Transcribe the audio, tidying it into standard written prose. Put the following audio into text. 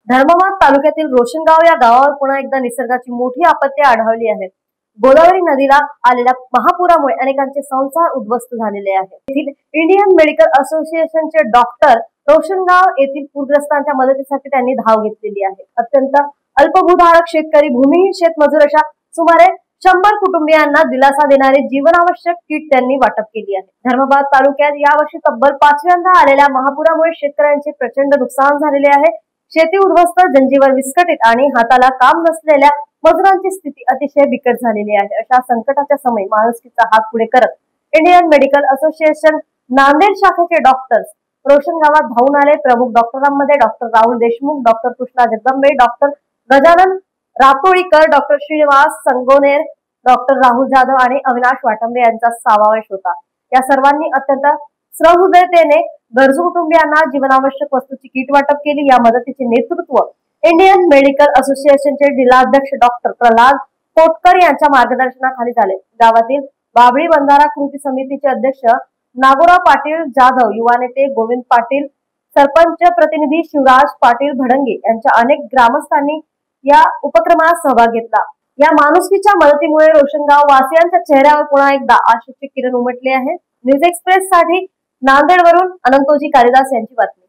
धर्माबाद तालुक्यातील रोशनगाव या गावावर पुन्हा एकदा निसर्गाची मोठी आपत्ती आढळली आहे। गोदावरी नदीला आलेल्या महापुरामुळे अनेकांचे संसार उद्ध्वस्त झालेले आहेत। येथील इंडियन मेडिकल असोसिएशनचे डॉक्टर रोशनगाव येथील पूरग्रस्तांच्या मदतीसाठी त्यांनी धाव घेतलेली आहे। अत्यंत अल्पभूधारक शेतकरी, भूमिहीन शेतमजूर अशा सुमारे 100 कुटुंबियांना दिलासा देणारे जीवनावश्यक किट त्यांनी वाटप केली आहे। धर्माबाद तालुक्यात यावर्षी तब्बल 5व्यांदा आलेल्या महापुरामुळे शेतकऱ्यांचे प्रचंड नुकसान झालेले आहे। शेती उद्ध्वस्त, जनजीवन विस्कळीत आणि हाताला काम नसलेल्या मजुरांची स्थिती अतिशय बिकट झालेली आहे। अशा संकटाच्या समयी माणुसकीचा हात पुढे करत इंडियन मेडिकल असोसिएशन नांदेड शाखेचे डॉक्टर्स रोशनगावात धावून आले। प्रमुख डॉक्टरांमध्ये doctor Rahul Deshmukh, doctor Krishna Jagdambe, doctor Gajanan Ratolikar, doctor Shrinivas Sangoner, doctor Rahul Jadhav आणि अविनाश वाटंबे यांचा समावेश होता। या सर्वांनी अत्यंत सहृदयतेने गरजू कुटुंबियांना जीवनावश्यक वस्तूची किट वाटप केली। या मदतीचे नेतृत्व इंडियन मेडिकल असोसिएशनचे जिल्हाध्यक्ष डॉक्टर प्रल्हाद कोटकर यांच्या मार्गदर्शनाखाली झाले। गावातील बाबळी बंधारा कृती समितीचे अध्यक्ष नागोराव पाटील जाधव, युवा नेते गोविंद पाटील, सरपंच प्रतिनिधी शिवराज पाटील भडंगे यांच्या अनेक ग्रामस्थांनी या उपक्रमात सहभाग घेतला। या माणुसकीच्या मदतीमुळे रोशनगाव वासियांच्या चेहऱ्यावर पुन्हा एकदा आशेचे किरण उमटले आहे। न्यूज एक्सप्रेस साठी नांदेडवरून अनंतोजी कालिदास यांची बातमी।